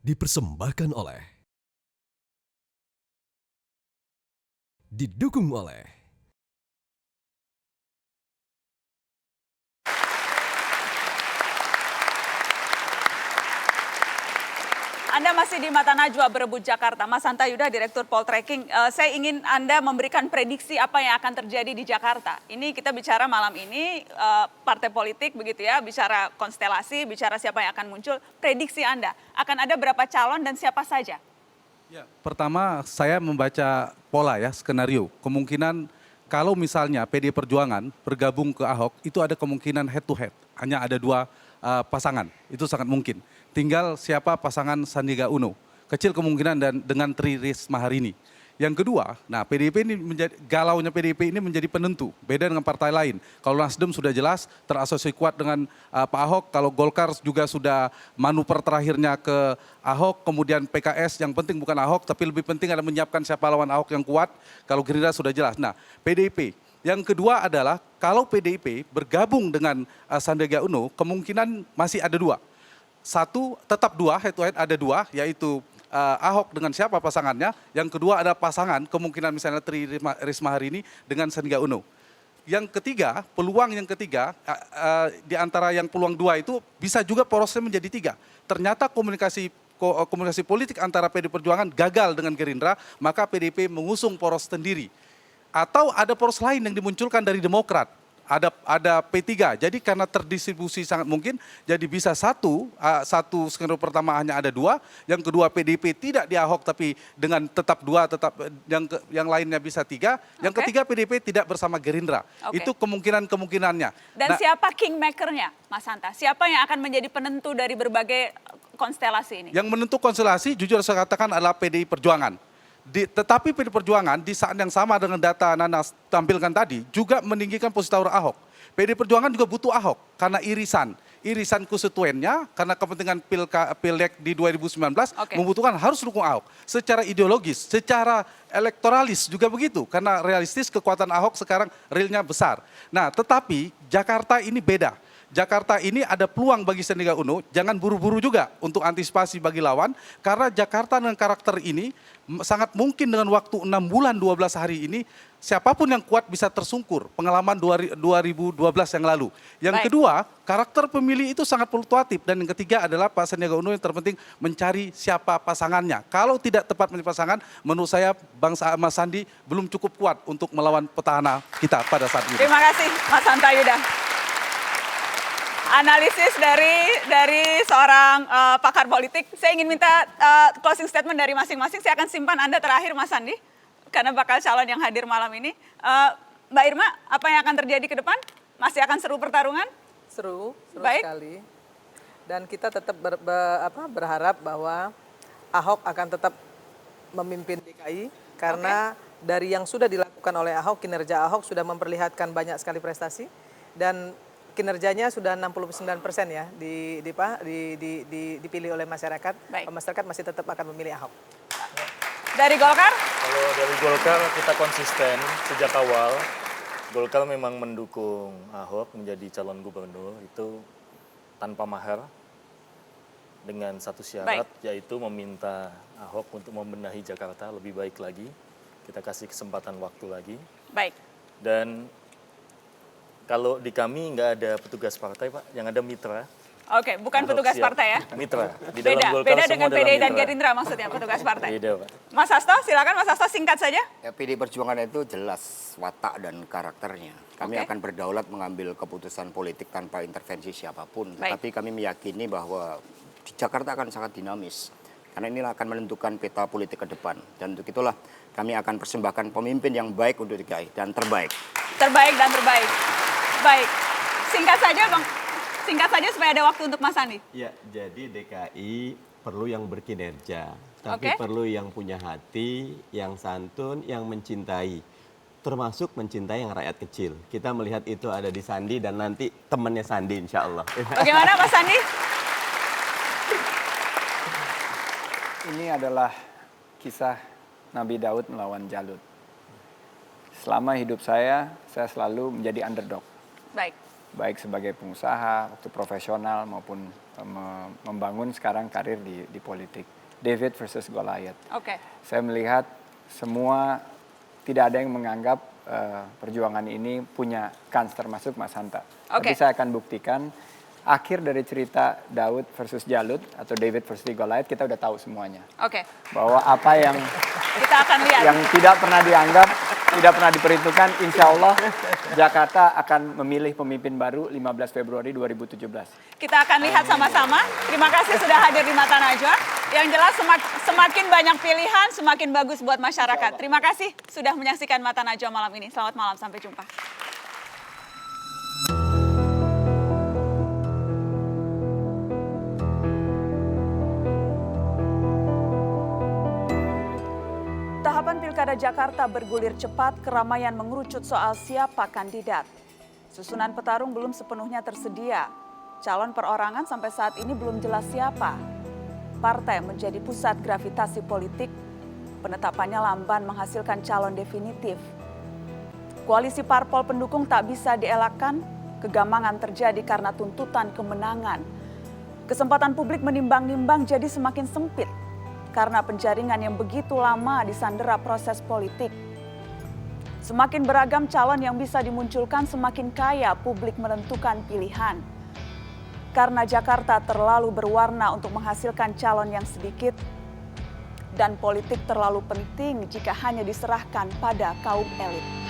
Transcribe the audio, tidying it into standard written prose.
Dipersembahkan oleh, didukung oleh Anda masih di Mata Najwa Berebut Jakarta. Mas Hanta Yuda, Direktur Poltreking. Saya ingin Anda memberikan prediksi apa yang akan terjadi di Jakarta. Ini kita bicara malam ini partai politik begitu ya, bicara konstelasi, bicara siapa yang akan muncul. Prediksi Anda, akan ada berapa calon dan siapa saja? Ya, pertama saya membaca pola ya, skenario. Kemungkinan kalau misalnya PD Perjuangan bergabung ke Ahok, itu ada kemungkinan head to head. Hanya ada dua pasangan, itu sangat mungkin. Tinggal siapa pasangan Sandiaga Uno. Kecil kemungkinan dan dengan Tri Risma hari ini. Yang kedua, nah PDIP ini menjadi galaunya PDIP ini menjadi penentu, beda dengan partai lain. Kalau Nasdem sudah jelas terasosiasi kuat dengan Pak Ahok, kalau Golkar juga sudah manuver terakhirnya ke Ahok, kemudian PKS yang penting bukan Ahok, tapi lebih penting adalah menyiapkan siapa lawan Ahok yang kuat. Kalau Gerindra sudah jelas. Nah, PDIP. Yang kedua adalah kalau PDIP bergabung dengan Sandiaga Uno, kemungkinan masih ada dua. Satu, tetap dua, head to head ada dua, yaitu Ahok dengan siapa pasangannya. Yang kedua ada pasangan, kemungkinan misalnya Tri Risma hari ini dengan Sandiaga Uno. Yang ketiga, peluang yang ketiga, di antara yang peluang dua itu bisa juga porosnya menjadi tiga. Ternyata komunikasi politik antara PD Perjuangan gagal dengan Gerindra, maka PDIP mengusung poros sendiri. Atau ada poros lain yang dimunculkan dari Demokrat. Ada P3, jadi karena terdistribusi sangat mungkin, jadi bisa satu skenario pertama hanya ada dua, yang kedua PDIP tidak di Ahok tapi dengan tetap dua, tetap yang lainnya bisa tiga, yang ketiga PDIP tidak bersama Gerindra. Itu kemungkinannya. Dan siapa kingmakernya, Mas Hanta? Siapa yang akan menjadi penentu dari berbagai konstelasi ini? Yang menentu konstelasi jujur saya katakan adalah PDI Perjuangan. Tetapi PD Perjuangan di saat yang sama dengan data Nanas tampilkan tadi juga meninggikan posisi tawar Ahok. PD Perjuangan juga butuh Ahok karena irisan konstituennya karena kepentingan Pileg di 2019 membutuhkan harus dukung Ahok. Secara ideologis, secara elektoralis juga begitu karena realistis kekuatan Ahok sekarang realnya besar. Nah, tetapi Jakarta ini beda. Jakarta ini ada peluang bagi Sandiaga Uno, jangan buru-buru juga untuk antisipasi bagi lawan, karena Jakarta dengan karakter ini sangat mungkin dengan waktu 6 bulan 12 hari ini, siapapun yang kuat bisa tersungkur, pengalaman 2012 yang lalu. Yang kedua, karakter pemilih itu sangat fluktuatif, dan yang ketiga adalah Pak Sandiaga Uno yang terpenting mencari siapa pasangannya. Kalau tidak tepat mencari pasangan, menurut saya Bang Mas Sandi belum cukup kuat untuk melawan petahana kita pada saat ini. Terima kasih Mas Hanta Yuda. Analisis dari seorang pakar politik. Saya ingin minta closing statement dari masing-masing. Saya akan simpan Anda terakhir, Mas Sandi, karena bakal calon yang hadir malam ini. Mbak Irma, apa yang akan terjadi ke depan? Masih akan seru pertarungan? Seru Baik. sekali. Dan kita tetap berharap bahwa Ahok akan tetap memimpin DKI karena dari yang sudah dilakukan oleh Ahok, kinerja Ahok sudah memperlihatkan banyak sekali prestasi dan kinerjanya sudah 69% ya dipilih oleh masyarakat. Masyarakat masih tetap akan memilih Ahok. Dari Golkar? Kalau dari Golkar kita konsisten sejak awal. Golkar memang mendukung Ahok menjadi calon gubernur itu tanpa mahar dengan satu syarat yaitu meminta Ahok untuk membenahi Jakarta lebih baik lagi. Kita kasih kesempatan waktu lagi. Baik. Dan kalau di kami nggak ada petugas partai, Pak, yang ada mitra. Oke, bukan petugas partai ya? Mitra. Di dalam Golkar beda semua dengan adalah PDI dan mitra. Gerindra maksudnya, petugas partai. Beda, Pak. Mas Hasto, silakan Mas Hasto singkat saja. Ya, PD Perjuangan itu jelas watak dan karakternya. Kami akan berdaulat mengambil keputusan politik tanpa intervensi siapapun. Tetapi kami meyakini bahwa di Jakarta akan sangat dinamis. Karena inilah akan menentukan peta politik ke depan. Dan untuk itulah kami akan persembahkan pemimpin yang baik untuk DKI dan terbaik. Terbaik dan terbaik. Baik, singkat saja Bang. Singkat saja supaya ada waktu untuk Mas Andi. Ya, jadi DKI perlu yang berkinerja, tapi perlu yang punya hati, yang santun, yang mencintai. Termasuk mencintai yang rakyat kecil. Kita melihat itu ada di Sandi dan nanti temannya Sandi insya Allah. Bagaimana Mas Andi? Ini adalah kisah Nabi Daud melawan Jalut. Selama hidup saya selalu menjadi underdog. Baik. baik sebagai pengusaha, waktu profesional maupun membangun sekarang karir di politik. David versus Goliath. Oke. Saya melihat semua tidak ada yang menganggap perjuangan ini punya kans termasuk Mas Hanta. Oke. Tapi saya akan buktikan akhir dari cerita Daud versus Jalut atau David versus Goliath kita udah tahu semuanya. Oke. Bahwa apa yang Kita akan lihat. yang tidak pernah dianggap, tidak pernah diperhitungkan, insya Allah Jakarta akan memilih pemimpin baru 15 Februari 2017. Kita akan lihat sama-sama. Terima kasih sudah hadir di Mata Najwa. Yang jelas semakin banyak pilihan, semakin bagus buat masyarakat. Terima kasih sudah menyaksikan Mata Najwa malam ini. Selamat malam, sampai jumpa. Tahapan Pilkada Jakarta bergulir cepat, keramaian mengerucut soal siapa kandidat. Susunan petarung belum sepenuhnya tersedia. Calon perorangan sampai saat ini belum jelas siapa. Partai menjadi pusat gravitasi politik. Penetapannya lamban menghasilkan calon definitif. Koalisi parpol pendukung tak bisa dielakkan. Kegamangan terjadi karena tuntutan kemenangan. Kesempatan publik menimbang-nimbang jadi semakin sempit karena penjaringan yang begitu lama disandera proses politik. Semakin beragam calon yang bisa dimunculkan, semakin kaya publik menentukan pilihan. Karena Jakarta terlalu berwarna untuk menghasilkan calon yang sedikit, dan politik terlalu penting jika hanya diserahkan pada kaum elit.